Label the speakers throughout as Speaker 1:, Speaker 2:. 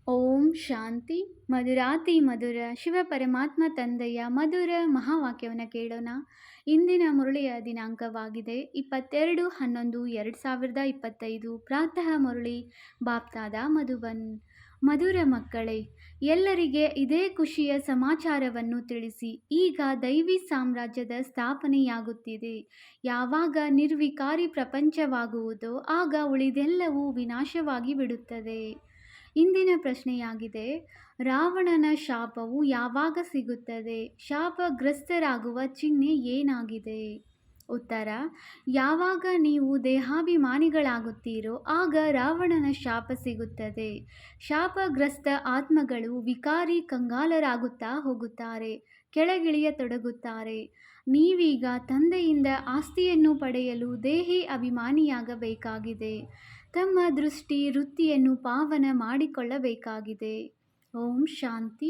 Speaker 1: ಓಂ ಶಾಂತಿ. ಮಧುರಾತಿ ಮಧುರ ಶಿವ ಪರಮಾತ್ಮ ತಂದೆಯ ಮಧುರ ಮಹಾವಾಕ್ಯವನ್ನು ಕೇಳೋಣ. ಇಂದಿನ ಮುರಳಿಯ ದಿನಾಂಕವಾಗಿದೆ 22/11/2025. ಪ್ರಾತಃ ಮುರಳಿ ಬಾಪ್ತಾದ ಮಧುಬನ್. ಮಧುರ ಮಕ್ಕಳೇ, ಎಲ್ಲರಿಗೆ ಇದೇ ಖುಷಿಯ ಸಮಾಚಾರವನ್ನು ತಿಳಿಸಿ. ಈಗ ದೈವಿ ಸಾಮ್ರಾಜ್ಯದ ಸ್ಥಾಪನೆಯಾಗುತ್ತಿದೆ. ಯಾವಾಗ ನಿರ್ವಿಕಾರಿ ಪ್ರಪಂಚವಾಗುವುದೋ ಆಗ ಉಳಿದೆಲ್ಲವೂ ವಿನಾಶವಾಗಿ ಬಿಡುತ್ತದೆ. ಇಂದಿನ ಪ್ರಶ್ನೆಯಾಗಿದೆ, ರಾವಣನ ಶಾಪವು ಯಾವಾಗ ಸಿಗುತ್ತದೆ? ಶಾಪಗ್ರಸ್ತರಾಗುವ ಚಿಹ್ನೆ ಏನಾಗಿದೆ? ಉತ್ತರ: ಯಾವಾಗ ನೀವು ದೇಹಾಭಿಮಾನಿಗಳಾಗುತ್ತೀರೋ ಆಗ ರಾವಣನ ಶಾಪ ಸಿಗುತ್ತದೆ. ಶಾಪಗ್ರಸ್ತ ಆತ್ಮಗಳು ವಿಕಾರಿ ಕಂಗಾಲರಾಗುತ್ತಾ ಹೋಗುತ್ತಾರೆ, ಕೆಳಗಿಳಿಯತೊಡಗುತ್ತಾರೆ. ನೀವೀಗ ತಂದೆಯಿಂದ ಆಸ್ತಿಯನ್ನು ಪಡೆಯಲು ದೇಹಿ ಅಭಿಮಾನಿಯಾಗಬೇಕಾಗಿದೆ. ತಮ್ಮ ದೃಷ್ಟಿ ವೃತ್ತಿಯನ್ನು ಪಾವನ ಮಾಡಿಕೊಳ್ಳಬೇಕಾಗಿದೆ. ಓಂ ಶಾಂತಿ.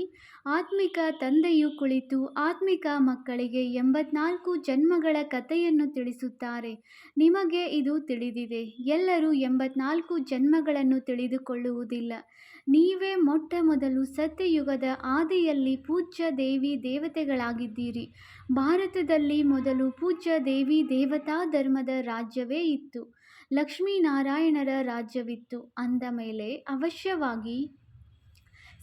Speaker 1: ಆತ್ಮಿಕ ತಂದೆಯು ಕುಳಿತು ಆತ್ಮಿಕ ಮಕ್ಕಳಿಗೆ 84 ಜನ್ಮಗಳ ಕಥೆಯನ್ನು ತಿಳಿಸುತ್ತಾರೆ. ನಿಮಗೆ ಇದು ತಿಳಿದಿದೆ. ಎಲ್ಲರೂ 84 ಜನ್ಮಗಳನ್ನು ತಿಳಿದುಕೊಳ್ಳುವುದಿಲ್ಲ. ನೀವೇ ಮೊಟ್ಟ ಮೊದಲು ಸತ್ಯಯುಗದ ಆದಿಯಲ್ಲಿ ಪೂಜ್ಯ ದೇವಿ ದೇವತೆಗಳಾಗಿದ್ದೀರಿ. ಭಾರತದಲ್ಲಿ ಮೊದಲು ಪೂಜ್ಯ ದೇವಿ ದೇವತಾ ಧರ್ಮದ ರಾಜ್ಯವೇ ಇತ್ತು. ಲಕ್ಷ್ಮೀನಾರಾಯಣರ ರಾಜ್ಯವಿತ್ತು. ಅಂದ ಮೇಲೆ ಅವಶ್ಯವಾಗಿ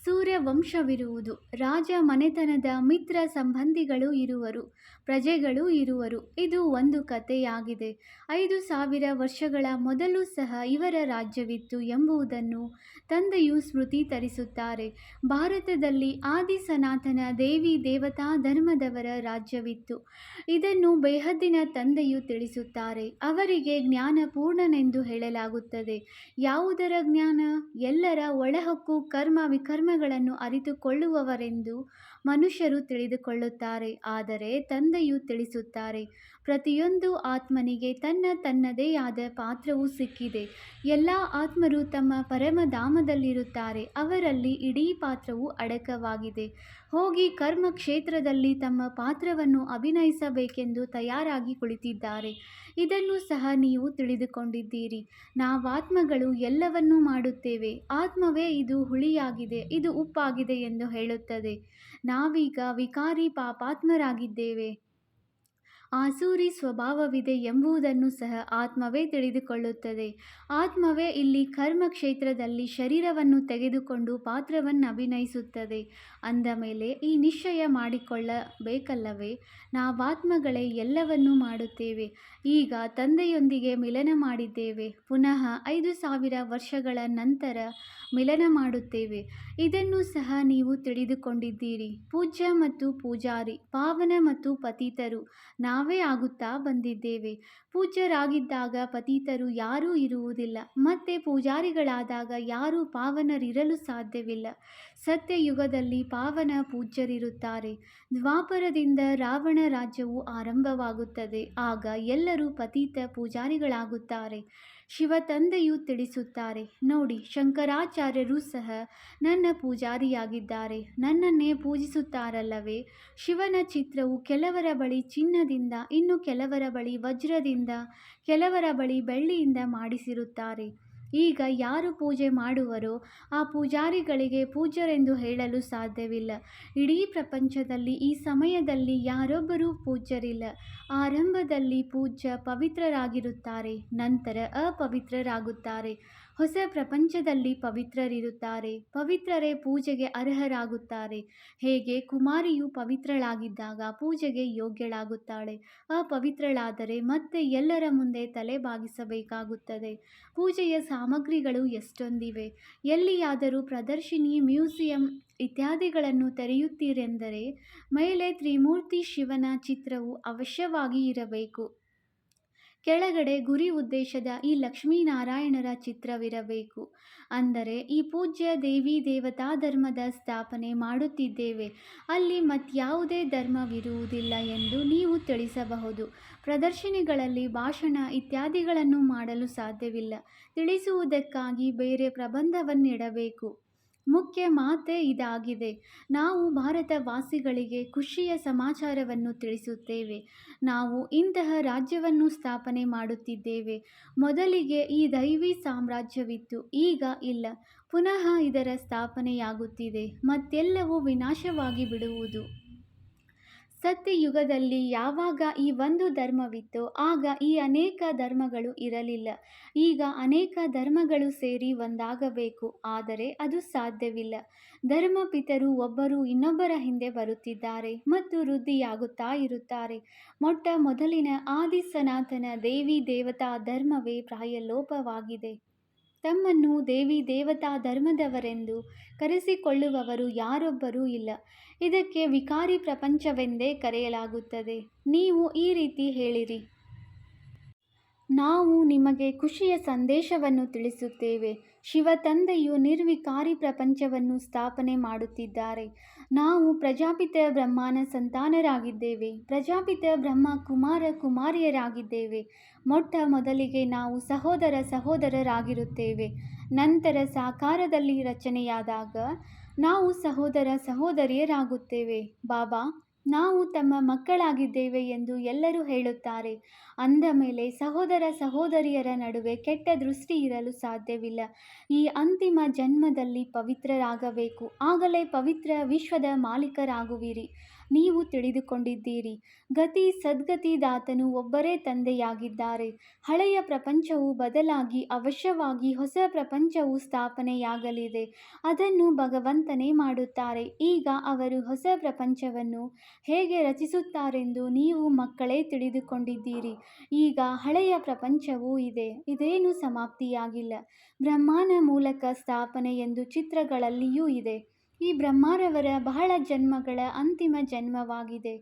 Speaker 1: ಸೂರ್ಯವಂಶವಿರುವುದು. ರಾಜ ಮನೆತನದ ಮಿತ್ರ ಸಂಬಂಧಿಗಳು ಇರುವರು, ಪ್ರಜೆಗಳು ಇರುವರು. ಇದು ಒಂದು ಕಥೆಯಾಗಿದೆ. 5000 ವರ್ಷಗಳ ಮೊದಲು ಸಹ ಇವರ ರಾಜ್ಯವಿತ್ತು ಎಂಬುದನ್ನು ತಂದೆಯು ಸ್ಮೃತಿ ತರಿಸುತ್ತಾರೆ. ಭಾರತದಲ್ಲಿ ಆದಿ ಸನಾತನ ದೇವಿ ದೇವತಾ ಧರ್ಮದವರ ರಾಜ್ಯವಿತ್ತು. ಇದನ್ನು ಬೇಹದ್ದಿನ ತಂದೆಯು ತಿಳಿಸುತ್ತಾರೆ. ಅವರಿಗೆ ಜ್ಞಾನ ಪೂರ್ಣನೆಂದು ಹೇಳಲಾಗುತ್ತದೆ. ಯಾವುದರ ಜ್ಞಾನ? ಎಲ್ಲರ ಒಳಹೊಕ್ಕು ಕರ್ಮ ವಿಕರ್ಮಗಳನ್ನು ಅರಿತುಕೊಳ್ಳುವವರೆಂದು ಮನುಷ್ಯರು ತಿಳಿದುಕೊಳ್ಳುತ್ತಾರೆ. ಆದರೆ ತಂದೆಯು ತಿಳಿಸುತ್ತಾರೆ, ಪ್ರತಿಯೊಂದು ಆತ್ಮನಿಗೆ ತನ್ನದೇ ಆದ ಪಾತ್ರವು ಸಿಕ್ಕಿದೆ. ಎಲ್ಲ ಆತ್ಮರು ತಮ್ಮ ಪರಮಧಾಮದಲ್ಲಿರುತ್ತಾರೆ. ಅವರಲ್ಲಿ ಇಡೀ ಪಾತ್ರವು ಅಡಕವಾಗಿದೆ. ಹೋಗಿ ಕರ್ಮ ಕ್ಷೇತ್ರದಲ್ಲಿ ತಮ್ಮ ಪಾತ್ರವನ್ನು ಅಭಿನಯಿಸಬೇಕೆಂದು ತಯಾರಾಗಿ ಕುಳಿತಿದ್ದಾರೆ. ಇದನ್ನು ಸಹ ನೀವು ತಿಳಿದುಕೊಂಡಿದ್ದೀರಿ. ನಾವಾತ್ಮಗಳು ಎಲ್ಲವನ್ನೂ ಮಾಡುತ್ತೇವೆ. ಆತ್ಮವೇ ಇದು ಹುಳಿಯಾಗಿದೆ, ಇದು ಉಪ್ಪಾಗಿದೆ ಎಂದು ಹೇಳುತ್ತದೆ. ನಾವೀಗ ವಿಕಾರಿ ಪಾಪಾತ್ಮರಾಗಿದ್ದೇವೆ. ಆಸೂರಿ ಸ್ವಭಾವವಿದೆ ಎಂಬುದನ್ನು ಸಹ ಆತ್ಮವೇ ತಿಳಿದುಕೊಳ್ಳುತ್ತದೆ. ಆತ್ಮವೇ ಇಲ್ಲಿ ಕರ್ಮ ಕ್ಷೇತ್ರದಲ್ಲಿ ಶರೀರವನ್ನು ತೆಗೆದುಕೊಂಡು ಪಾತ್ರವನ್ನು ಅಭಿನಯಿಸುತ್ತದೆ. ಅಂದ ಮೇಲೆ ಈ ನಿಶ್ಚಯ ಮಾಡಿಕೊಳ್ಳಬೇಕಲ್ಲವೇ? ನಾವಾತ್ಮಗಳೇ ಎಲ್ಲವನ್ನೂ ಮಾಡುತ್ತೇವೆ. ಈಗ ತಂದೆಯೊಂದಿಗೆ ಮಿಲನ ಮಾಡಿದ್ದೇವೆ. ಪುನಃ 5000 ವರ್ಷಗಳ ನಂತರ ಮಿಲನ ಮಾಡುತ್ತೇವೆ. ಇದನ್ನು ಸಹ ನೀವು ತಿಳಿದುಕೊಂಡಿದ್ದೀರಿ. ಪೂಜ್ಯ ಮತ್ತು ಪೂಜಾರಿ, ಪಾವನ ಮತ್ತು ಪತಿತರು ನಾವೇ ಆಗುತ್ತಾ ಬಂದಿದ್ದೇವೆ. ಪೂಜ್ಯರಾಗಿದ್ದಾಗ ಪತಿತರು ಯಾರೂ ಇರುವುದಿಲ್ಲ. ಮತ್ತೆ ಪೂಜಾರಿಗಳಾದಾಗ ಯಾರೂ ಪಾವನರಿರಲು ಸಾಧ್ಯವಿಲ್ಲ. ಸತ್ಯಯುಗದಲ್ಲಿ ಪಾವನ ಪೂಜ್ಯರಿರುತ್ತಾರೆ. ದ್ವಾಪರದಿಂದ ರಾವಣ ರಾಜ್ಯವು ಆರಂಭವಾಗುತ್ತದೆ. ಆಗ ಎಲ್ಲರೂ ಪತಿತ ಪೂಜಾರಿಗಳಾಗುತ್ತಾರೆ. ಶಿವ ತಂದೆಯು ತಿಳಿಸುತ್ತಾರೆ, ನೋಡಿ, ಶಂಕರಾಚಾರ್ಯರು ಸಹ ನನ್ನ ಪೂಜಾರಿಯಾಗಿದ್ದಾರೆ. ನನ್ನನ್ನೇ ಪೂಜಿಸುತ್ತಾರಲ್ಲವೇ? ಶಿವನ ಚಿತ್ರವು ಕೆಲವರ ಬಳಿ ಚಿನ್ನದಿಂದ, ಇನ್ನು ಕೆಲವರ ಬಳಿ ವಜ್ರದಿಂದ, ಕೆಲವರ ಬಳಿ ಬೆಳ್ಳಿಯಿಂದ ಮಾಡಿಸಿರುತ್ತಾರೆ. ಈಗ ಯಾರು ಪೂಜೆ ಮಾಡುವರೋ ಆ ಪೂಜಾರಿಗಳಿಗೆ ಪೂಜ್ಯರೆಂದು ಹೇಳಲು ಸಾಧ್ಯವಿಲ್ಲ. ಇಡೀ ಪ್ರಪಂಚದಲ್ಲಿ ಈ ಸಮಯದಲ್ಲಿ ಯಾರೊಬ್ಬರೂ ಪೂಜ್ಯರಿಲ್ಲ. ಆರಂಭದಲ್ಲಿ ಪೂಜ್ಯ ಪವಿತ್ರರಾಗಿರುತ್ತಾರೆ, ನಂತರ ಅಪವಿತ್ರರಾಗುತ್ತಾರೆ. ಹೊಸ ಪ್ರಪಂಚದಲ್ಲಿ ಪವಿತ್ರರಿರುತ್ತಾರೆ. ಪವಿತ್ರರೇ ಪೂಜೆಗೆ ಅರ್ಹರಾಗುತ್ತಾರೆ. ಹೇಗೆ ಕುಮಾರಿಯು ಪವಿತ್ರಳಾಗಿದ್ದಾಗ ಪೂಜೆಗೆ ಯೋಗ್ಯಳಾಗುತ್ತಾಳೆ, ಅಪವಿತ್ರಳಾದರೆ ಮತ್ತೆ ಎಲ್ಲರ ಮುಂದೆ ತಲೆ ಬಾಗಿಸಬೇಕಾಗುತ್ತದೆ. ಪೂಜೆಯ ಸಾಮಗ್ರಿಗಳು ಎಷ್ಟೊಂದಿವೆ. ಎಲ್ಲಿಯಾದರೂ ಪ್ರದರ್ಶಿನಿ, ಮ್ಯೂಸಿಯಂ ಇತ್ಯಾದಿಗಳನ್ನು ತೆರೆಯುತ್ತೀರೆಂದರೆ ಮೇಲೆ ತ್ರಿಮೂರ್ತಿ ಶಿವನ ಚಿತ್ರವು ಅವಶ್ಯವಾಗಿ ಇರಬೇಕು. ಕೆಳಗಡೆ ಗುರಿ ಉದ್ದೇಶದ ಈ ಲಕ್ಷ್ಮೀನಾರಾಯಣರ ಚಿತ್ರವಿರಬೇಕು. ಅಂದರೆ ಈ ಪೂಜ್ಯ ದೇವಿ ದೇವತಾ ಧರ್ಮದ ಸ್ಥಾಪನೆ ಮಾಡುತ್ತಿದ್ದೇವೆ, ಅಲ್ಲಿ ಮತ್ಯಾವುದೇ ಧರ್ಮವಿರುವುದಿಲ್ಲ ಎಂದು ನೀವು ತಿಳಿಸಬಹುದು. ಪ್ರದರ್ಶನಿಗಳಲ್ಲಿ ಭಾಷಣ ಇತ್ಯಾದಿಗಳನ್ನು ಮಾಡಲು ಸಾಧ್ಯವಿಲ್ಲ. ತಿಳಿಸುವುದಕ್ಕಾಗಿ ಬೇರೆ ಪ್ರಬಂಧವನ್ನಿಡಬೇಕು. ಮುಖ್ಯ ಮಾತೇ ಇದಾಗಿದೆ. ನಾವು ಭಾರತವಾಸಿಗಳಿಗೆ ಖುಷಿಯ ಸಮಾಚಾರವನ್ನು ತಿಳಿಸುತ್ತೇವೆ. ನಾವು ಇಂತಹ ರಾಜ್ಯವನ್ನು ಸ್ಥಾಪನೆ ಮಾಡುತ್ತಿದ್ದೇವೆ. ಮೊದಲಿಗೆ ಈ ದೈವಿ ಸಾಮ್ರಾಜ್ಯವಿತ್ತು, ಈಗ ಇಲ್ಲ. ಪುನಃ ಇದರ ಸ್ಥಾಪನೆಯಾಗುತ್ತಿದೆ, ಮತ್ತೆಲ್ಲವೂ ವಿನಾಶವಾಗಿ ಬಿಡುವುದು. ಸತ್ಯಯುಗದಲ್ಲಿ ಯಾವಾಗ ಈ ಒಂದು ಧರ್ಮವಿತ್ತೋ ಆಗ ಈ ಅನೇಕ ಧರ್ಮಗಳು ಇರಲಿಲ್ಲ. ಈಗ ಅನೇಕ ಧರ್ಮಗಳು ಸೇರಿ ಒಂದಾಗಬೇಕು, ಆದರೆ ಅದು ಸಾಧ್ಯವಿಲ್ಲ. ಧರ್ಮಪಿತರು ಒಬ್ಬರು ಇನ್ನೊಬ್ಬರ ಹಿಂದೆ ಬರುತ್ತಿದ್ದಾರೆ ಮತ್ತು ವೃದ್ಧಿಯಾಗುತ್ತಾ ಇರುತ್ತಾರೆ. ಮೊಟ್ಟ ಮೊದಲಿನ ಆದಿ ಸನಾತನ ದೇವಿ ದೇವತಾ ಧರ್ಮವೇ ಪ್ರಾಯಲೋಪವಾಗಿದೆ. ತಮ್ಮನ್ನು ದೇವಿ ದೇವತಾ ಧರ್ಮದವರೆಂದು ಕರೆಸಿಕೊಳ್ಳುವವರು ಯಾರೊಬ್ಬರೂ ಇಲ್ಲ. ಇದಕ್ಕೆ ವಿಕಾರಿ ಪ್ರಪಂಚವೆಂದೇ ಕರೆಯಲಾಗುತ್ತದೆ. ನೀವು ಈ ರೀತಿ ಹೇಳಿರಿ: ನಾವು ನಿಮಗೆ ಖುಷಿಯ ಸಂದೇಶವನ್ನು ತಿಳಿಸುತ್ತೇವೆ. ಶಿವ ತಂದೆಯು ನಿರ್ವಿಕಾರಿ ಪ್ರಪಂಚವನ್ನು ಸ್ಥಾಪನೆ ಮಾಡುತ್ತಿದ್ದಾರೆ. ನಾವು ಪ್ರಜಾಪಿತ ಬ್ರಹ್ಮನ ಸಂತಾನರಾಗಿದ್ದೇವೆ. ಪ್ರಜಾಪಿತ ಬ್ರಹ್ಮ ಕುಮಾರ ಕುಮಾರಿಯರಾಗಿದ್ದೇವೆ. ಮೊಟ್ಟ ಮೊದಲಿಗೆ ನಾವು ಸಹೋದರ ಸಹೋದರರಾಗಿರುತ್ತೇವೆ. ನಂತರ ಸಾಕಾರದಲ್ಲಿ ರಚನೆಯಾದಾಗ ನಾವು ಸಹೋದರ ಸಹೋದರಿಯರಾಗುತ್ತೇವೆ. ಬಾಬಾ ನಾವು ತಮ್ಮ ಮಕ್ಕಳಾಗಿದ್ದೇವೆ ಎಂದು ಎಲ್ಲರೂ ಹೇಳುತ್ತಾರೆ. ಅಂದ ಮೇಲೆ ಸಹೋದರ ಸಹೋದರಿಯರ ನಡುವೆ ಕೆಟ್ಟ ದೃಷ್ಟಿ ಇರಲು ಸಾಧ್ಯವಿಲ್ಲ. ಈ ಅಂತಿಮ ಜನ್ಮದಲ್ಲಿ ಪವಿತ್ರರಾಗಬೇಕು, ಆಗಲೇ ಪವಿತ್ರ ವಿಶ್ವದ ಮಾಲೀಕರಾಗುವಿರಿ. ನೀವು ತಿಳಿದುಕೊಂಡಿದ್ದೀರಿ, ಗತಿ ಸದ್ಗತಿದಾತನು ಒಬ್ಬರೇ ತಂದೆಯಾಗಿದ್ದಾರೆ. ಹಳೆಯ ಪ್ರಪಂಚವು ಬದಲಾಗಿ ಅವಶ್ಯವಾಗಿ ಹೊಸ ಪ್ರಪಂಚವು ಸ್ಥಾಪನೆಯಾಗಲಿದೆ. ಅದನ್ನು ಭಗವಂತನೇ ಮಾಡುತ್ತಾರೆ. ಈಗ ಅವರು ಹೊಸ ಪ್ರಪಂಚವನ್ನು ಹೇಗೆ ರಚಿಸುತ್ತಾರೆಂದು ನೀವು ಮಕ್ಕಳೇ ತಿಳಿದುಕೊಂಡಿದ್ದೀರಿ. ಈಗ ಹಳೆಯ ಪ್ರಪಂಚವೂ ಇದೆ, ಇದೇನು ಸಮಾಪ್ತಿಯಾಗಿಲ್ಲ. ಬ್ರಹ್ಮನ ಮೂಲಕ ಸ್ಥಾಪನೆ ಎಂದು ಚಿತ್ರಗಳಲ್ಲಿಯೂ ಇದೆ. ಈ ಬ್ರಹ್ಮರವರ ಬಹಳ ಜನ್ಮಗಳ ಅಂತಿಮ ಜನ್ಮವಾಗಿದೆ.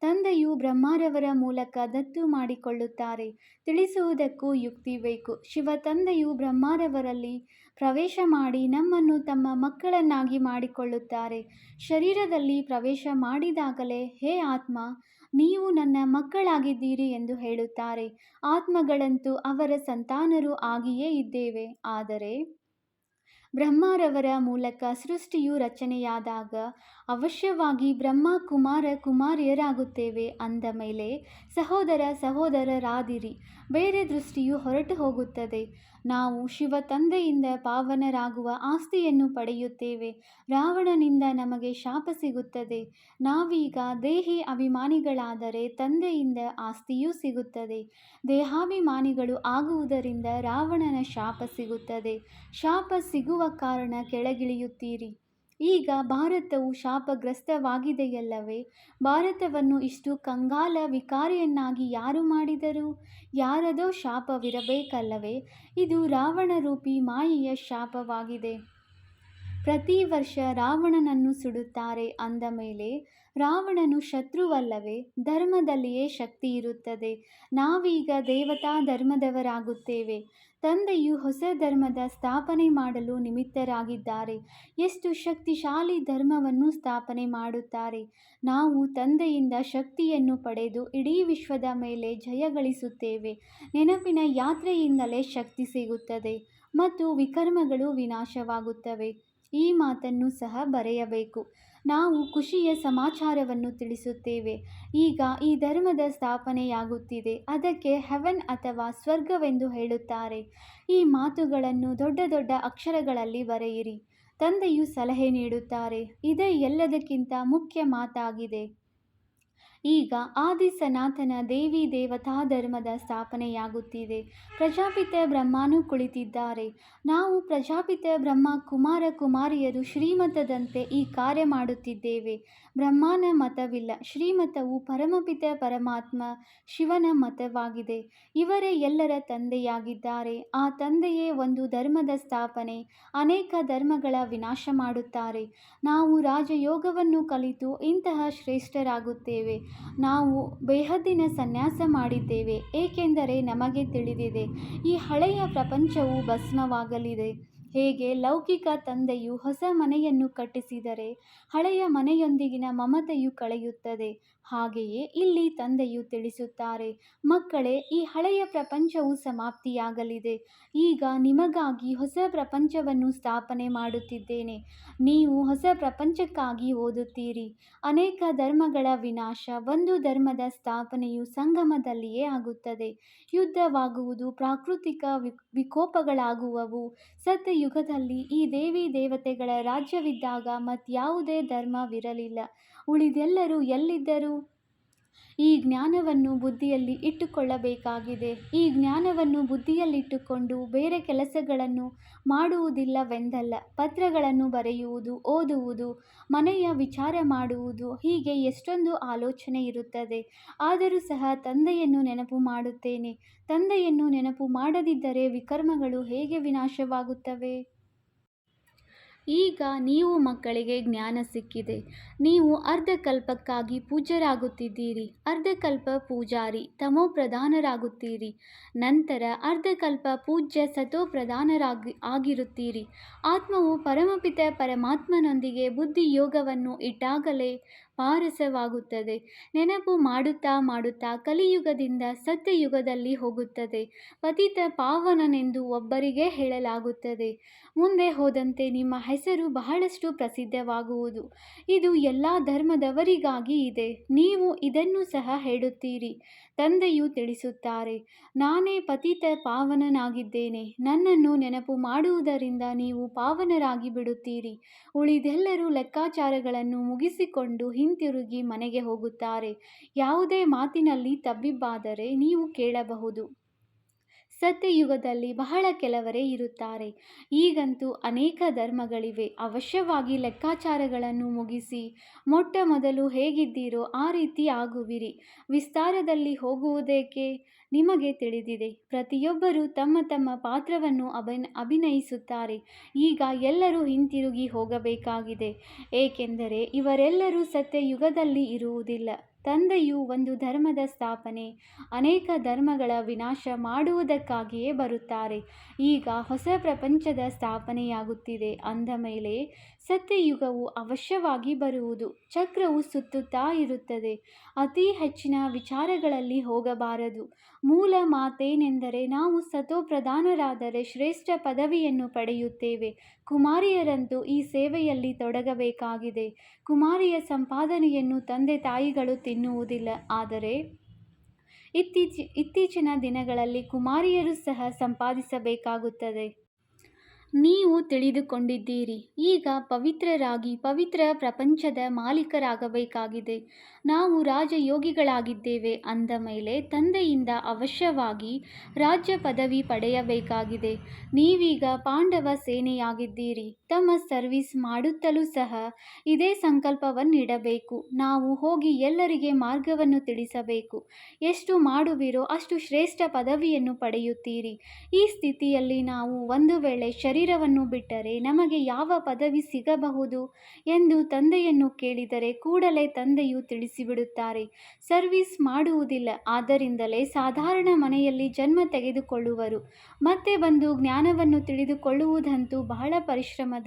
Speaker 1: ತಂದೆಯು ಬ್ರಹ್ಮರವರ ಮೂಲಕ ದತ್ತು ಮಾಡಿಕೊಳ್ಳುತ್ತಾರೆ. ತಿಳಿಸುವುದಕ್ಕೂ ಯುಕ್ತಿ ಬೇಕು. ಶಿವ ತಂದೆಯು ಬ್ರಹ್ಮರವರಲ್ಲಿ ಪ್ರವೇಶ ಮಾಡಿ ನಮ್ಮನ್ನು ತಮ್ಮ ಮಕ್ಕಳನ್ನಾಗಿ ಮಾಡಿಕೊಳ್ಳುತ್ತಾರೆ. ಶರೀರದಲ್ಲಿ ಪ್ರವೇಶ ಮಾಡಿದಾಗಲೇ ಹೇ ಆತ್ಮ, ನೀವು ನನ್ನ ಮಕ್ಕಳಾಗಿದ್ದೀರಿ ಎಂದು ಹೇಳುತ್ತಾರೆ. ಆತ್ಮಗಳಂತೂ ಅವರ ಸಂತಾನರು ಆಗಿಯೇ ಇದ್ದೇವೆ. ಆದರೆ ಬ್ರಹ್ಮರವರ ಮೂಲಕ ಸೃಷ್ಟಿಯು ರಚನೆಯಾದಾಗ ಅವಶ್ಯವಾಗಿ ಬ್ರಹ್ಮ ಕುಮಾರ ಕುಮಾರಿಯರಾಗುತ್ತೇವೆ. ಅಂದ ಮೇಲೆ ಸಹೋದರ ಸಹೋದರರಾದಿರಿ. ಬೇರೆ ದೃಷ್ಟಿಯು ಹೊರಟು ಹೋಗುತ್ತದೆ. ನಾವು ಶಿವ ತಂದೆಯಿಂದ ಪಾವನರಾಗುವ ಆಸ್ತಿಯನ್ನು ಪಡೆಯುತ್ತೇವೆ. ರಾವಣನಿಂದ ನಮಗೆ ಶಾಪ ಸಿಗುತ್ತದೆ. ನಾವೀಗ ದೇಹಿ ಅಭಿಮಾನಿಗಳಾದರೆ ತಂದೆಯಿಂದ ಆಸ್ತಿಯೂ ಸಿಗುತ್ತದೆ. ದೇಹಾಭಿಮಾನಿಗಳು ಆಗುವುದರಿಂದ ರಾವಣನ ಶಾಪ ಸಿಗುತ್ತದೆ. ಶಾಪ ಸಿಗುವ ಕಾರಣ ಕೆಳಗಿಳಿಯುತ್ತೀರಿ. ಈಗ ಭಾರತವು ಶಾಪಗ್ರಸ್ತವಾಗಿದೆಯಲ್ಲವೇ? ಭಾರತವನ್ನು ಇಷ್ಟು ಕಂಗಾಲ ವಿಕಾರಿಯನ್ನಾಗಿ ಯಾರು ಮಾಡಿದರು? ಯಾರದೋ ಶಾಪವಿರಬೇಕಲ್ಲವೇ? ಇದು ರಾವಣರೂಪಿ ಮಾಯೆಯ ಶಾಪವಾಗಿದೆ. ಪ್ರತಿ ವರ್ಷ ರಾವಣನನ್ನು ಸುಡುತ್ತಾರೆ. ಅಂದ ಮೇಲೆ ರಾವಣನು ಶತ್ರುವಲ್ಲವೇ? ಧರ್ಮದಲ್ಲಿಯೇ ಶಕ್ತಿ ಇರುತ್ತದೆ. ನಾವೀಗ ದೇವತಾ ಧರ್ಮದವರಾಗುತ್ತೇವೆ. ತಂದೆಯು ಹೊಸ ಧರ್ಮದ ಸ್ಥಾಪನೆ ಮಾಡಲು ನಿಮಿತ್ತರಾಗಿದ್ದಾರೆ. ಎಷ್ಟು ಶಕ್ತಿಶಾಲಿ ಧರ್ಮವನ್ನು ಸ್ಥಾಪನೆ ಮಾಡುತ್ತಾರೆ. ನಾವು ತಂದೆಯಿಂದ ಶಕ್ತಿಯನ್ನು ಪಡೆದು ಇಡೀ ವಿಶ್ವದ ಮೇಲೆ ಜಯಗಳಿಸುತ್ತೇವೆ. ನೆನಪಿನ ಯಾತ್ರೆಯಿಂದಲೇ ಶಕ್ತಿ ಸಿಗುತ್ತದೆ ಮತ್ತು ವಿಕರ್ಮಗಳು ವಿನಾಶವಾಗುತ್ತವೆ. ಈ ಮಾತನ್ನು ಸಹ ಬರೆಯಬೇಕು. ನಾವು ಖುಷಿಯ ಸಮಾಚಾರವನ್ನು ತಿಳಿಸುತ್ತೇವೆ. ಈಗ ಈ ಧರ್ಮದ ಸ್ಥಾಪನೆಯಾಗುತ್ತಿದೆ. ಅದಕ್ಕೆ ಹೆವೆನ್ ಅಥವಾ ಸ್ವರ್ಗವೆಂದು ಹೇಳುತ್ತಾರೆ. ಈ ಮಾತುಗಳನ್ನು ದೊಡ್ಡ ದೊಡ್ಡ ಅಕ್ಷರಗಳಲ್ಲಿ ಬರೆಯಿರಿ. ತಂದೆಯು ಸಲಹೆ ನೀಡುತ್ತಾರೆ. ಇದೇ ಎಲ್ಲದಕ್ಕಿಂತ ಮುಖ್ಯ ಮಾತಾಗಿದೆ. ಈಗ ಆದಿ ಸನಾತನ ದೇವಿ ದೇವತಾ ಧರ್ಮದ ಸ್ಥಾಪನೆಯಾಗುತ್ತಿದೆ. ಪ್ರಜಾಪಿತ ಬ್ರಹ್ಮನು ಕುಳಿತಿದ್ದಾರೆ. ನಾವು ಪ್ರಜಾಪಿತ ಬ್ರಹ್ಮ ಕುಮಾರ ಕುಮಾರಿಯರು ಶ್ರೀಮತದಂತೆ ಈ ಕಾರ್ಯ ಮಾಡುತ್ತಿದ್ದೇವೆ. ಬ್ರಹ್ಮನ ಮತವಿಲ್ಲ. ಶ್ರೀಮತವು ಪರಮಪಿತ ಪರಮಾತ್ಮ ಶಿವನ ಮತವಾಗಿದೆ. ಇವರೇ ಎಲ್ಲರ ತಂದೆಯಾಗಿದ್ದಾರೆ. ಆ ತಂದೆಯೇ ಒಂದು ಧರ್ಮದ ಸ್ಥಾಪನೆ, ಅನೇಕ ಧರ್ಮಗಳ ವಿನಾಶ ಮಾಡುತ್ತಾರೆ. ನಾವು ರಾಜಯೋಗವನ್ನು ಕಲಿತು ಇಂತಹ ಶ್ರೇಷ್ಠರಾಗುತ್ತೇವೆ. ನಾವು ಬೇಹದ್ದಿನ ಸನ್ಯಾಸ ಮಾಡಿದ್ದೇವೆ, ಏಕೆಂದರೆ ನಮಗೆ ತಿಳಿದಿದೆ ಈ ಹಳೆಯ ಪ್ರಪಂಚವು ಭಸ್ಮವಾಗಲಿದೆ. ಹೇಗೆ ಲೌಕಿಕ ತಂದೆಯು ಹೊಸ ಮನೆಯನ್ನು ಕಟ್ಟಿಸಿದರೆ ಹಳೆಯ ಮನೆಯೊಂದಿಗಿನ ಮಮತೆಯು ಕಳೆಯುತ್ತದೆ, ಹಾಗೆಯೇ ಇಲ್ಲಿ ತಂದೆಯು ತಿಳಿಸುತ್ತಾರೆ, ಮಕ್ಕಳೇ, ಈ ಹಳೆಯ ಪ್ರಪಂಚವು ಸಮಾಪ್ತಿಯಾಗಲಿದೆ. ಈಗ ನಿಮಗಾಗಿ ಹೊಸ ಪ್ರಪಂಚವನ್ನು ಸ್ಥಾಪನೆ ಮಾಡುತ್ತಿದ್ದೇನೆ. ನೀವು ಹೊಸ ಪ್ರಪಂಚಕ್ಕಾಗಿ ಓದುತ್ತೀರಿ. ಅನೇಕ ಧರ್ಮಗಳ ವಿನಾಶ, ಒಂದು ಧರ್ಮದ ಸ್ಥಾಪನೆಯು ಸಂಗಮದಲ್ಲಿಯೇ ಆಗುತ್ತದೆ. ಯುದ್ಧವಾಗುವುದು, ಪ್ರಾಕೃತಿಕ ವಿಕೋಪಗಳಾಗುವವು. ಸತ್ಯಯುಗದಲ್ಲಿ ಈ ದೇವಿ ದೇವತೆಗಳ ರಾಜ್ಯವಿದ್ದಾಗ ಮತ್ಯಾವುದೇ ಧರ್ಮವಿರಲಿಲ್ಲ. ಉಳಿದೆಲ್ಲರೂ ಎಲ್ಲಿದ್ದರು? ಈ ಜ್ಞಾನವನ್ನು ಬುದ್ಧಿಯಲ್ಲಿ ಇಟ್ಟುಕೊಳ್ಳಬೇಕಾಗಿದೆ. ಈ ಜ್ಞಾನವನ್ನು ಬುದ್ಧಿಯಲ್ಲಿಟ್ಟುಕೊಂಡು ಬೇರೆ ಕೆಲಸಗಳನ್ನು ಮಾಡುವುದಿಲ್ಲವೆಂದಲ್ಲ. ಪತ್ರಗಳನ್ನು ಬರೆಯುವುದು, ಓದುವುದು, ಮನೆಯ ವಿಚಾರ ಮಾಡುವುದು, ಹೀಗೆ ಎಷ್ಟೊಂದು ಆಲೋಚನೆ ಇರುತ್ತದೆ. ಆದರೂ ಸಹ ತಂದೆಯನ್ನು ನೆನಪು ಮಾಡುತ್ತೇನೆ. ತಂದೆಯನ್ನು ನೆನಪು ಮಾಡದಿದ್ದರೆ ವಿಕರ್ಮಗಳು ಹೇಗೆ ವಿನಾಶವಾಗುತ್ತವೆ? ಈಗ ನೀವು ಮಕ್ಕಳಿಗೆ ಜ್ಞಾನ ಸಿಕ್ಕಿದೆ. ನೀವು ಅರ್ಧಕಲ್ಪಕ್ಕಾಗಿ ಪೂಜ್ಯರಾಗುತ್ತಿದ್ದೀರಿ. ಅರ್ಧಕಲ್ಪ ಪೂಜಾರಿ ತಮೋಪ್ರಧಾನರಾಗುತ್ತೀರಿ. ನಂತರ ಅರ್ಧಕಲ್ಪ ಪೂಜ್ಯ ಆಗಿರುತ್ತೀರಿ. ಆತ್ಮವು ಪರಮಪಿತ ಪರಮಾತ್ಮನೊಂದಿಗೆ ಬುದ್ಧಿಯೋಗವನ್ನು ಇಟ್ಟಾಗಲೇ ಪಾರಸವಾಗುತ್ತದೆ. ನೆನಪು ಮಾಡುತ್ತಾ ಮಾಡುತ್ತಾ ಕಲಿಯುಗದಿಂದ ಸತ್ಯಯುಗದಲ್ಲಿ ಹೋಗುತ್ತದೆ. ಪತಿತ ಪಾವನನೆಂದು ಒಬ್ಬರಿಗೆ ಹೇಳಲಾಗುತ್ತದೆ. ಮುಂದೆ ಹೋದಂತೆ ನಿಮ್ಮ ಹೆಸರು ಬಹಳಷ್ಟು ಪ್ರಸಿದ್ಧವಾಗುವುದು. ಇದು ಎಲ್ಲ ಧರ್ಮದವರಿಗಾಗಿ ಇದೆ. ನೀವು ಇದನ್ನು ಸಹ ಹೇಳುತ್ತೀರಿ. ತಂದೆಯು ತಿಳಿಸುತ್ತಾರೆ, ನಾನೇ ಪತಿತ ಪಾವನನಾಗಿದ್ದೇನೆ. ನನ್ನನ್ನು ನೆನಪು ಮಾಡುವುದರಿಂದ ನೀವು ಪಾವನರಾಗಿ ಬಿಡುತ್ತೀರಿ. ಉಳಿದೆಲ್ಲರೂ ಲೆಕ್ಕಾಚಾರಗಳನ್ನು ಮುಗಿಸಿಕೊಂಡು ಹಿಂತಿರುಗಿ ಮನೆಗೆ ಹೋಗುತ್ತಾರೆ. ಯಾವುದೇ ಮಾತಿನಲ್ಲಿ ತಬ್ಬಿಬ್ಬಾದರೆ ನೀವು ಕೇಳಬಹುದು. ಸತ್ಯಯುಗದಲ್ಲಿ ಬಹಳ ಕೆಲವರೇ ಇರುತ್ತಾರೆ. ಈಗಂತೂ ಅನೇಕ ಧರ್ಮಗಳಿವೆ. ಅವಶ್ಯವಾಗಿ ಲೆಕ್ಕಾಚಾರಗಳನ್ನು ಮುಗಿಸಿ ಮೊಟ್ಟ ಮೊದಲು ಹೇಗಿದ್ದೀರೋ ಆ ರೀತಿ ಆಗುವಿರಿ. ವಿಸ್ತಾರದಲ್ಲಿ ಹೋಗುವುದೇಕೆ? ನಿಮಗೆ ತಿಳಿದಿದೆ. ಪ್ರತಿಯೊಬ್ಬರೂ ತಮ್ಮ ತಮ್ಮ ಪಾತ್ರವನ್ನು ಅಭಿನಯಿಸುತ್ತಾರೆ. ಈಗ ಎಲ್ಲರೂ ಹಿಂತಿರುಗಿ ಹೋಗಬೇಕಾಗಿದೆ. ಏಕೆಂದರೆ ಇವರೆಲ್ಲರೂ ಸತ್ಯಯುಗದಲ್ಲಿ ಇರುವುದಿಲ್ಲ. ತಂದೆಯು ಒಂದು ಧರ್ಮದ ಸ್ಥಾಪನೆ, ಅನೇಕ ಧರ್ಮಗಳ ವಿನಾಶ ಮಾಡುವುದಕ್ಕಾಗಿಯೇ ಬರುತ್ತಾರೆ. ಈಗ ಹೊಸ ಪ್ರಪಂಚದ ಸ್ಥಾಪನೆಯಾಗುತ್ತಿದೆ ಅಂದ ಮೇಲೆ ಸತ್ಯಯುಗವು ಅವಶ್ಯವಾಗಿ ಬರುವುದು. ಚಕ್ರವು ಸುತ್ತುತ್ತಾ ಇರುತ್ತದೆ. ಅತಿ ಹೆಚ್ಚಿನ ವಿಚಾರಗಳಲ್ಲಿ ಹೋಗಬಾರದು. ಮೂಲ ಮಾತೇನೆಂದರೆ, ನಾವು ಸತೋಪ್ರಧಾನರಾದರೆ ಶ್ರೇಷ್ಠ ಪದವಿಯನ್ನು ಪಡೆಯುತ್ತೇವೆ. ಕುಮಾರಿಯರಂತೂ ಈ ಸೇವೆಯಲ್ಲಿ ತೊಡಗಬೇಕಾಗಿದೆ. ಕುಮಾರಿಯ ಸಂಪಾದನೆಯನ್ನು ತಂದೆ ತಾಯಿಗಳು ತಿನ್ನುವುದಿಲ್ಲ. ಆದರೆ ಇತ್ತೀಚಿನ ದಿನಗಳಲ್ಲಿ ಕುಮಾರಿಯರು ಸಹ ಸಂಪಾದಿಸಬೇಕಾಗುತ್ತದೆ. ನೀವು ತಿಳಿದುಕೊಂಡಿದ್ದೀರಿ. ಈಗ ಪವಿತ್ರರಾಗಿ ಪವಿತ್ರ ಪ್ರಪಂಚದ ಮಾಲೀಕರಾಗಬೇಕಾಗಿದೆ. ನಾವು ರಾಜಯೋಗಿಗಳಾಗಿದ್ದೇವೆ ಅಂದ ಮೇಲೆ ತಂದೆಯಿಂದ ಅವಶ್ಯವಾಗಿ ರಾಜ್ಯ ಪದವಿ ಪಡೆಯಬೇಕಾಗಿದೆ. ನೀವೀಗ ಪಾಂಡವ ಸೇನೆಯಾಗಿದ್ದೀರಿ. ತಮ್ಮ ಸರ್ವಿಸ್ ಮಾಡುತ್ತಲೂ ಸಹ ಇದೇ ಸಂಕಲ್ಪವನ್ನಿಡಬೇಕು. ನಾವು ಹೋಗಿ ಎಲ್ಲರಿಗೆ ಮಾರ್ಗವನ್ನು ತಿಳಿಸಬೇಕು. ಎಷ್ಟು ಮಾಡುವಿರೋ ಅಷ್ಟು ಶ್ರೇಷ್ಠ ಪದವಿಯನ್ನು ಪಡೆಯುತ್ತೀರಿ. ಈ ಸ್ಥಿತಿಯಲ್ಲಿ ನಾವು ಒಂದು ವೇಳೆ ಶರೀರವನ್ನು ಬಿಟ್ಟರೆ ನಮಗೆ ಯಾವ ಪದವಿ ಸಿಗಬಹುದು ಎಂದು ತಂದೆಯನ್ನು ಕೇಳಿದರೆ ಕೂಡಲೇ ತಂದೆಯು ತಿಳಿಸಿಬಿಡುತ್ತಾರೆ, ಸರ್ವಿಸ್ ಮಾಡುವುದಿಲ್ಲ. ಆದ್ದರಿಂದಲೇ ಸಾಧಾರಣ ಮನೆಯಲ್ಲಿ ಜನ್ಮ ತೆಗೆದುಕೊಳ್ಳುವರು. ಮತ್ತೆ ಬಂದು ಜ್ಞಾನವನ್ನು ತಿಳಿದುಕೊಳ್ಳುವುದಂತೂ ಬಹಳ ಪರಿಶ್ರಮದ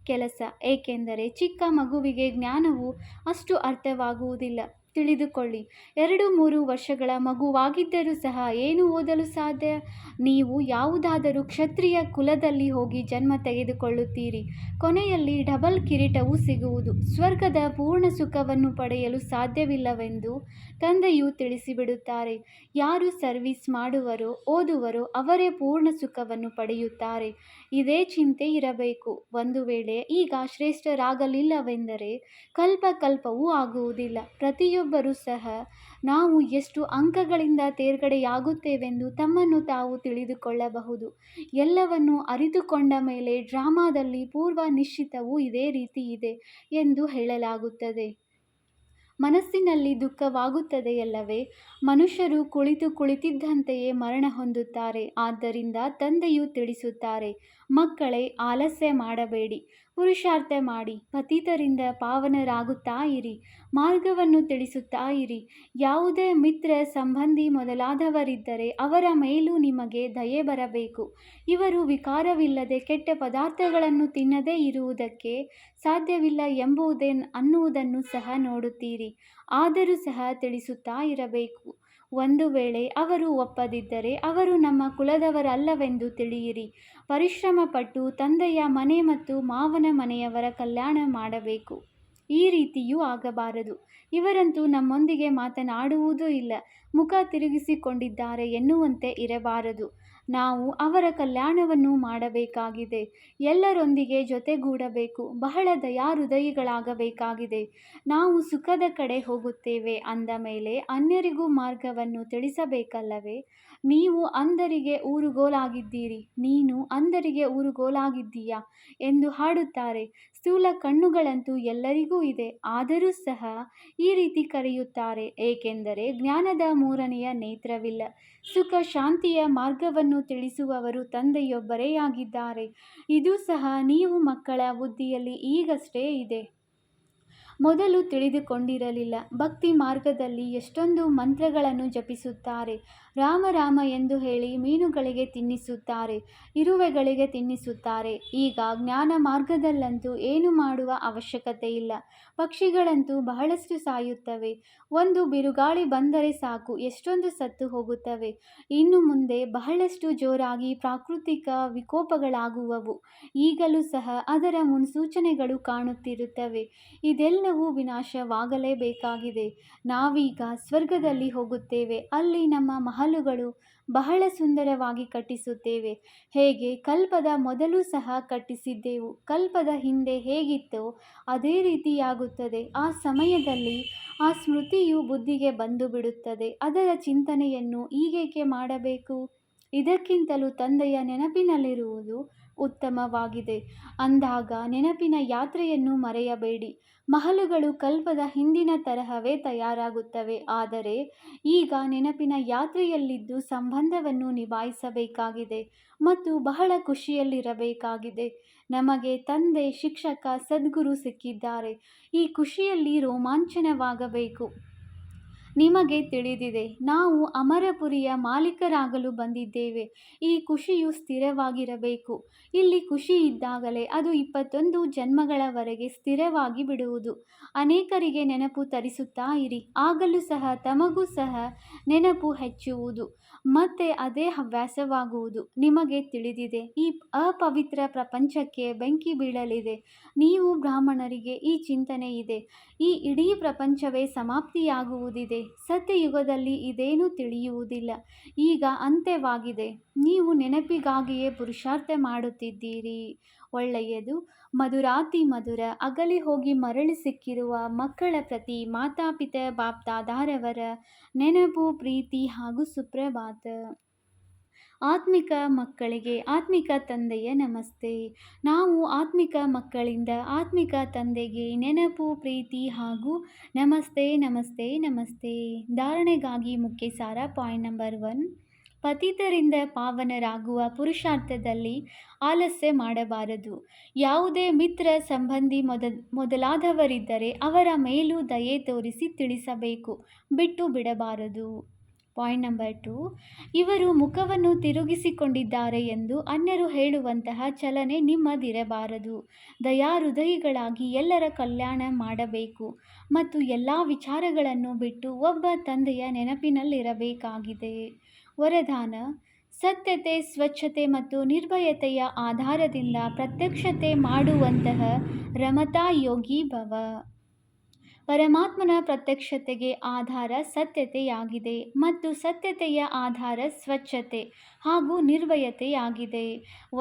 Speaker 1: ಕೆಲಸ. ಏಕೆಂದರೆ ಚಿಕ್ಕ ಮಗುವಿಗೆ ಜ್ಞಾನವು ಅಷ್ಟು ಅರ್ಥವಾಗುವುದಿಲ್ಲ. ತಿಳಿದುಕೊಳ್ಳಿ, 2-3 ವರ್ಷಗಳ ಮಗುವಾಗಿದ್ದರೂ ಸಹ ಏನು ಓದಲು ಸಾಧ್ಯ? ನೀವು ಯಾವುದಾದರೂ ಕ್ಷತ್ರಿಯ ಕುಲದಲ್ಲಿ ಹೋಗಿ ಜನ್ಮ ತೆಗೆದುಕೊಳ್ಳುತ್ತೀರಿ. ಕೊನೆಯಲ್ಲಿ ಡಬಲ್ ಕಿರೀಟವೂ ಸಿಗುವುದು. ಸ್ವರ್ಗದ ಪೂರ್ಣ ಸುಖವನ್ನು ಪಡೆಯಲು ಸಾಧ್ಯವಿಲ್ಲವೆಂದು ತಂದೆಯು ತಿಳಿಸಿಬಿಡುತ್ತಾರೆ. ಯಾರು ಸರ್ವಿಸ್ ಮಾಡುವರೋ, ಓದುವರೋ ಅವರೇ ಪೂರ್ಣ ಸುಖವನ್ನು ಪಡೆಯುತ್ತಾರೆ. ಇದೇ ಚಿಂತೆ ಇರಬೇಕು. ಒಂದು ವೇಳೆ ಈಗ ಶ್ರೇಷ್ಠರಾಗಲಿಲ್ಲವೆಂದರೆ ಕಲ್ಪವೂ ಆಗುವುದಿಲ್ಲ. ಪ್ರತಿಯೊಬ್ಬರೂ ಸಹ ನಾವು ಎಷ್ಟು ಅಂಕಗಳಿಂದ ತೇರ್ಗಡೆಯಾಗುತ್ತೇವೆಂದು ತಮ್ಮನ್ನು ತಾವು ತಿಳಿದುಕೊಳ್ಳಬಹುದು. ಎಲ್ಲವನ್ನೂ ಅರಿತುಕೊಂಡ ಮೇಲೆ ಡ್ರಾಮಾದಲ್ಲಿ ಪೂರ್ವ ನಿಶ್ಚಿತವೂ ಇದೇ ರೀತಿ ಇದೆ ಎಂದು ಹೇಳಲಾಗುತ್ತದೆ. ಮನಸ್ಸಿನಲ್ಲಿ ದುಃಖವಾಗುತ್ತದೆಯಲ್ಲವೇ? ಮನುಷ್ಯರು ಕುಳಿತಿದ್ದಂತೆಯೇ ಮರಣ ಹೊಂದುತ್ತಾರೆ. ಆದ್ದರಿಂದ ತಂದೆಯು ತಿಳಿಸುತ್ತಾರೆ, ಮಕ್ಕಳೇ, ಆಲಸ್ಯ ಮಾಡಬೇಡಿ, ಪುರುಷಾರ್ಥ ಮಾಡಿ, ಪತಿತರಿಂದ ಪಾವನರಾಗುತ್ತಾ ಇರಿ, ಮಾರ್ಗವನ್ನು ತಿಳಿಸುತ್ತಾ ಇರಿ. ಯಾವುದೇ ಮಿತ್ರ, ಸಂಬಂಧಿ ಮೊದಲಾದವರಿದ್ದರೆ ಅವರ ಮೇಲೂ ನಿಮಗೆ ದಯೆ ಬರಬೇಕು. ಇವರು ವಿಕಾರವಿಲ್ಲದೆ ಕೆಟ್ಟ ಪದಾರ್ಥಗಳನ್ನು ತಿನ್ನದೇ ಇರುವುದಕ್ಕೆ ಸಾಧ್ಯವಿಲ್ಲ ಅನ್ನುವುದನ್ನು ಸಹ ನೋಡುತ್ತೀರಿ. ಆದರೂ ಸಹ ತಿಳಿಸುತ್ತಾ ಇರಬೇಕು. ಒಂದು ವೇಳೆ ಅವರು ಒಪ್ಪದಿದ್ದರೆ ಅವರು ನಮ್ಮ ಕುಲದವರಲ್ಲವೆಂದು ತಿಳಿಯಿರಿ. ಪರಿಶ್ರಮಪಟ್ಟು ತಂದೆಯ ಮನೆ ಮತ್ತು ಮಾವನ ಮನೆಯವರ ಕಲ್ಯಾಣ ಮಾಡಬೇಕು. ಈ ರೀತಿಯೂ ಆಗಬಾರದು. ಇವರಂತೂ ನಮ್ಮೊಂದಿಗೆ ಮಾತನಾಡುವುದೂ ಇಲ್ಲ, ಮುಖ ತಿರುಗಿಸಿಕೊಂಡಿದ್ದಾರೆ ಎನ್ನುವಂತೆ ಇರಬಾರದು. ನಾವು ಅವರ ಕಲ್ಯಾಣವನ್ನು ಮಾಡಬೇಕಾಗಿದೆ. ಎಲ್ಲರೊಂದಿಗೆ ಜೊತೆಗೂಡಬೇಕು. ಬಹಳ ದಯಾಹೃದಯಿಗಳಾಗಬೇಕಾಗಿದೆ. ನಾವು ಸುಖದ ಕಡೆ ಹೋಗುತ್ತೇವೆ ಅಂದ ಮೇಲೆ ಅನ್ಯರಿಗೂ ಮಾರ್ಗವನ್ನು ತಿಳಿಸಬೇಕಲ್ಲವೇ? ನೀವು ಅಂಧರಿಗೆ ಊರುಗೋಲಾಗಿದ್ದೀರಿ, ನೀನು ಅಂಧರಿಗೆ ಊರುಗೋಲಾಗಿದ್ದೀಯಾ ಎಂದು ಹಾಡುತ್ತಾರೆ. ಸ್ಥೂಲ ಕಣ್ಣುಗಳಂತೂ ಎಲ್ಲರಿಗೂ ಇದೆ, ಆದರೂ ಸಹ ಈ ರೀತಿ ಕರೆಯುತ್ತಾರೆ, ಏಕೆಂದರೆ ಜ್ಞಾನದ ಮೂರನೆಯ ನೇತ್ರವಿಲ್ಲ. ಸುಖ ಶಾಂತಿಯ ಮಾರ್ಗವನ್ನು ತಿಳಿಸುವವರು ತಂದೆಯೊಬ್ಬರೇ ಆಗಿದ್ದಾರೆ. ಇದು ಸಹ ನೀವು ಮಕ್ಕಳ ಬುದ್ಧಿಯಲ್ಲಿ ಈಗಷ್ಟೇ ಇದೆ. ಮೊದಲು ತಿಳಿದುಕೊಂಡಿರಲಿಲ್ಲ. ಭಕ್ತಿ ಮಾರ್ಗದಲ್ಲಿ ಎಷ್ಟೊಂದು ಮಂತ್ರಗಳನ್ನು ಜಪಿಸುತ್ತಾರೆ. ರಾಮ ರಾಮ ಎಂದು ಹೇಳಿ ಮೀನುಗಳಿಗೆ ತಿನ್ನಿಸುತ್ತಾರೆ, ಇರುವೆಗಳಿಗೆ ತಿನ್ನಿಸುತ್ತಾರೆ. ಈಗ ಜ್ಞಾನ ಮಾರ್ಗದಲ್ಲಂತೂ ಏನು ಮಾಡುವ ಅವಶ್ಯಕತೆ ಇಲ್ಲ. ಪಕ್ಷಿಗಳಂತೂ ಬಹಳಷ್ಟು ಸಾಯುತ್ತವೆ. ಒಂದು ಬಿರುಗಾಳಿ ಬಂದರೆ ಸಾಕು, ಎಷ್ಟೊಂದು ಸತ್ತು ಹೋಗುತ್ತವೆ. ಇನ್ನು ಮುಂದೆ ಬಹಳಷ್ಟು ಜೋರಾಗಿ ಪ್ರಾಕೃತಿಕ ವಿಕೋಪಗಳಾಗುವವು. ಈಗಲೂ ಸಹ ಅದರ ಮುನ್ಸೂಚನೆಗಳು ಕಾಣುತ್ತಿರುತ್ತವೆ. ಇದೆಲ್ಲವೂ ವಿನಾಶವಾಗಲೇಬೇಕಾಗಿದೆ. ನಾವೀಗ ಸ್ವರ್ಗದಲ್ಲಿ ಹೋಗುತ್ತೇವೆ. ಅಲ್ಲಿ ನಮ್ಮ ಮಹಲುಗಳು ಬಹಳ ಸುಂದರವಾಗಿ ಕಟ್ಟಿಸುತ್ತೇವೆ. ಹೇಗೆ ಕಲ್ಪದ ಮೊದಲು ಸಹ ಕಟ್ಟಿಸಿದ್ದೆವು. ಕಲ್ಪದ ಹಿಂದೆ ಹೇಗಿತ್ತೋ ಅದೇ ರೀತಿಯಾಗುತ್ತದೆ. ಆ ಸಮಯದಲ್ಲಿ ಆ ಸ್ಮೃತಿಯು ಬುದ್ಧಿಗೆ ಬಂದು ಬಿಡುತ್ತದೆ. ಅದರ ಚಿಂತನೆಯನ್ನು ಈಗೇಕೆ ಮಾಡಬೇಕು? ಇದಕ್ಕಿಂತಲೂ ತಂದೆಯ ನೆನಪಿನಲ್ಲಿರುವುದು ಉತ್ತಮವಾಗಿದೆ. ಅಂದಾಗ ನೆನಪಿನ ಯಾತ್ರೆಯನ್ನು ಮರೆಯಬೇಡಿ. ಮಹಲುಗಳು ಕಲ್ಪದ ಹಿಂದಿನ ತರಹವೇ ತಯಾರಾಗುತ್ತವೆ. ಆದರೆ ಈಗ ನೆನಪಿನ ಯಾತ್ರೆಯಲ್ಲಿದ್ದು ಸಂಬಂಧವನ್ನು ನಿಭಾಯಿಸಬೇಕಾಗಿದೆ ಮತ್ತು ಬಹಳ ಖುಷಿಯಲ್ಲಿರಬೇಕಾಗಿದೆ. ನಮಗೆ ತಂದೆ, ಶಿಕ್ಷಕ, ಸದ್ಗುರು ಸಿಕ್ಕಿದ್ದಾರೆ. ಈ ಖುಷಿಯಲ್ಲಿ ರೋಮಾಂಚನವಾಗಬೇಕು. ನಿಮಗೆ ತಿಳಿದಿದೆ, ನಾವು ಅಮರಪುರಿಯ ಮಾಲೀಕರಾಗಲು ಬಂದಿದ್ದೇವೆ. ಈ ಖುಷಿಯು ಸ್ಥಿರವಾಗಿರಬೇಕು. ಇಲ್ಲಿ ಖುಷಿ ಇದ್ದಾಗಲೇ ಅದು 21 ಜನ್ಮಗಳವರೆಗೆ ಸ್ಥಿರವಾಗಿ ಬಿಡುವುದು. ಅನೇಕರಿಗೆ ನೆನಪು ತರಿಸುತ್ತಾ ಇರಿ. ಆಗಲೂ ಸಹ ತಮಗೂ ಸಹ ನೆನಪು ಹೆಚ್ಚುವುದು. ಮತ್ತೆ ಅದೇ ಹವ್ಯಾಸವಾಗುವುದು. ನಿಮಗೆ ತಿಳಿದಿದೆ, ಈ ಅಪವಿತ್ರ ಪ್ರಪಂಚಕ್ಕೆ ಬೆಂಕಿ ಬೀಳಲಿದೆ. ನೀವು ಬ್ರಾಹ್ಮಣರಿಗೆ ಈ ಚಿಂತನೆ ಇದೆ. ಈ ಇಡೀ ಪ್ರಪಂಚವೇ ಸಮಾಪ್ತಿಯಾಗುವುದಿದೆ. ಸತ್ಯಯುಗದಲ್ಲಿ ಇದೇನೂ ತಿಳಿಯುವುದಿಲ್ಲ. ಈಗ ಅಂತ್ಯವಾಗಿದೆ. ನೀವು ನೆನಪಿಗಾಗಿಯೇ ಪುರುಷಾರ್ಥ ಮಾಡುತ್ತಿದ್ದೀರಿ. ಒಳ್ಳೆಯದು. ಮಧುರಾತಿ ಮಧುರ. ಅಗಲಿ ಹೋಗಿ ಮರಳಿ ಸಿಕ್ಕಿರುವ ಮಕ್ಕಳ ಪ್ರತಿ ಮಾತಾಪಿತ ಬಾಪ್ದಾದಾರವರ ನೆನಪು, ಪ್ರೀತಿ ಹಾಗೂ ಸುಪ್ರಭಾತ. ಆತ್ಮಿಕ ಮಕ್ಕಳಿಗೆ ಆತ್ಮಿಕ ತಂದೆಯ ನಮಸ್ತೆ. ನಾವು ಆತ್ಮಿಕ ಮಕ್ಕಳಿಂದ ಆತ್ಮಿಕ ತಂದೆಗೆ ನೆನಪು, ಪ್ರೀತಿ ಹಾಗೂ ನಮಸ್ತೆ ನಮಸ್ತೆ ನಮಸ್ತೆ. ಧಾರಣೆಗಾಗಿ ಮುಖ್ಯ ಸಾರ. ಪಾಯಿಂಟ್ ನಂಬರ್ 1, ಪತಿತರಿಂದ ಪಾವನರಾಗುವ ಪುರುಷಾರ್ಥದಲ್ಲಿ ಆಲಸ್ಯ ಮಾಡಬಾರದು. ಯಾವುದೇ ಮಿತ್ರ, ಸಂಬಂಧಿ ಮೊದಲಾದವರಿದ್ದರೆ ಅವರ ಮೇಲೂ ದಯೆ ತೋರಿಸಿ ತಿಳಿಸಬೇಕು, ಬಿಟ್ಟು ಬಿಡಬಾರದು. ಪಾಯಿಂಟ್ ನಂಬರ್ 2, ಇವರು ಮುಖವನ್ನು ತಿರುಗಿಸಿಕೊಂಡಿದ್ದಾರೆ ಎಂದು ಅನ್ಯರು ಹೇಳುವಂತಹ ಚಲನೆ ನಿಮ್ಮದಿರಬಾರದು. ದಯಾಹೃದಯಿಗಳಾಗಿ ಎಲ್ಲರ ಕಲ್ಯಾಣ ಮಾಡಬೇಕು ಮತ್ತು ಎಲ್ಲ ವಿಚಾರಗಳನ್ನು ಬಿಟ್ಟು ಒಬ್ಬ ತಂದೆಯ ನೆನಪಿನಲ್ಲಿರಬೇಕಾಗಿದೆ. ವರದಾನ: ಸತ್ಯತೆ, ಸ್ವಚ್ಛತೆ ಮತ್ತು ನಿರ್ಭಯತೆಯ ಆಧಾರದಿಂದ ಪ್ರತ್ಯಕ್ಷತೆ ಮಾಡುವಂತಹ ರಮತಾ ಯೋಗಿ ಭವ. ಪರಮಾತ್ಮನ ಪ್ರತ್ಯಕ್ಷತೆಗೆ ಆಧಾರ ಸತ್ಯತೆಯಾಗಿದೆ ಮತ್ತು ಸತ್ಯತೆಯ ಆಧಾರ ಸ್ವಚ್ಛತೆ ಹಾಗೂ ನಿರ್ಭಯತೆಯಾಗಿದೆ.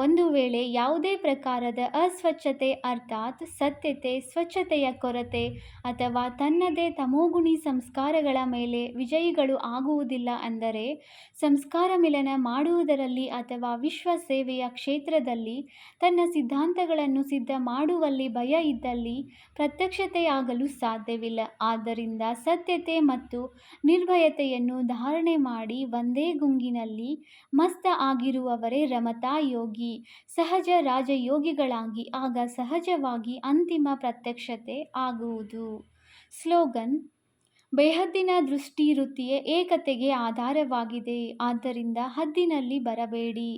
Speaker 1: ಒಂದು ವೇಳೆ ಯಾವುದೇ ಪ್ರಕಾರದ ಅಸ್ವಚ್ಛತೆ ಅರ್ಥಾತ್ ಸತ್ಯತೆ, ಸ್ವಚ್ಛತೆಯ ಕೊರತೆ ಅಥವಾ ತನ್ನದೇ ತಮೋಗುಣಿ ಸಂಸ್ಕಾರಗಳ ಮೇಲೆ ವಿಜಯಿಗಳು ಆಗುವುದಿಲ್ಲ ಅಂದರೆ, ಸಂಸ್ಕಾರ ಮಿಲನ ಮಾಡುವುದರಲ್ಲಿ ಅಥವಾ ವಿಶ್ವ ಸೇವೆಯ ಕ್ಷೇತ್ರದಲ್ಲಿ ತನ್ನ ಸಿದ್ಧಾಂತಗಳನ್ನು ಸಿದ್ಧ ಮಾಡುವಲ್ಲಿ ಭಯ ಇದ್ದಲ್ಲಿ ಪ್ರತ್ಯಕ್ಷತೆಯಾಗಲು ಸಾಧ್ಯವಿಲ್ಲ. ಆದ್ದರಿಂದ ಸತ್ಯತೆ ಮತ್ತು ನಿರ್ಭಯತೆಯನ್ನು ಧಾರಣೆ ಮಾಡಿ ಒಂದೇ ಗುಂಗಿನಲ್ಲಿ ಮಸ್ತ ಆಗಿರುವವರೇ ರಮತಾ ಯೋಗಿ, ಸಹಜ ರಾಜಯೋಗಿಗಳಾಗಿ. ಆಗ ಸಹಜವಾಗಿ ಅಂತಿಮ ಪ್ರತ್ಯಕ್ಷತೆ ಆಗುವುದು. ಸ್ಲೋಗನ್: ಬೇಹದ್ದಿನ ದೃಷ್ಟಿ ವೃತ್ತಿಯ ಏಕತೆಗೆ ಆಧಾರವಾಗಿದೆ. ಆದ್ದರಿಂದ ಹದ್ದಿನಲ್ಲಿ ಬರಬೇಡಿ.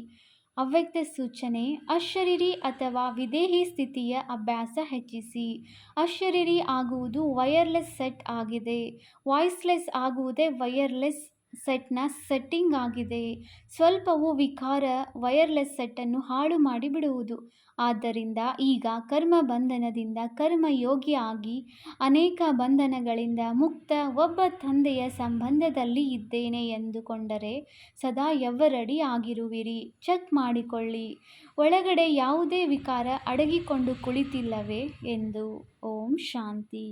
Speaker 1: ಅವ್ಯಕ್ತ ಸೂಚನೆ: ಅಶರೀರಿ ಅಥವಾ ವಿದೇಹಿ ಸ್ಥಿತಿಯ ಅಭ್ಯಾಸ ಹೆಚ್ಚಿಸಿ. ಅಶರೀರಿ ಆಗುವುದು ವೈರ್ಲೆಸ್ ಸೆಟ್ ಆಗಿದೆ. ವಾಯ್ಸ್ಲೆಸ್ ಆಗುವುದೇ ವೈರ್ಲೆಸ್ ಸೆಟ್ನ ಸೆಟ್ಟಿಂಗ್ ಆಗಿದೆ. ಸ್ವಲ್ಪವೂ ವಿಕಾರ ವೈರ್ಲೆಸ್ ಸೆಟ್ಟನ್ನು ಹಾಳು ಮಾಡಿಬಿಡುವುದು. ಆದ್ದರಿಂದ ಈಗ ಕರ್ಮ ಬಂಧನದಿಂದ ಕರ್ಮಯೋಗಿ ಆಗಿ ಅನೇಕ ಬಂಧನಗಳಿಂದ ಮುಕ್ತ ಒಬ್ಬ ತಂದೆಯ ಸಂಬಂಧದಲ್ಲಿ ಇದ್ದೇನೆ ಎಂದುಕೊಂಡರೆ ಸದಾ ಎವರಡಿ ಆಗಿರುವಿರಿ. ಚೆಕ್ ಮಾಡಿಕೊಳ್ಳಿ, ಒಳಗಡೆ ಯಾವುದೇ ವಿಕಾರ ಅಡಗಿಕೊಂಡು ಕುಳಿತಿಲ್ಲವೇ ಎಂದು. ಓಂ ಶಾಂತಿ.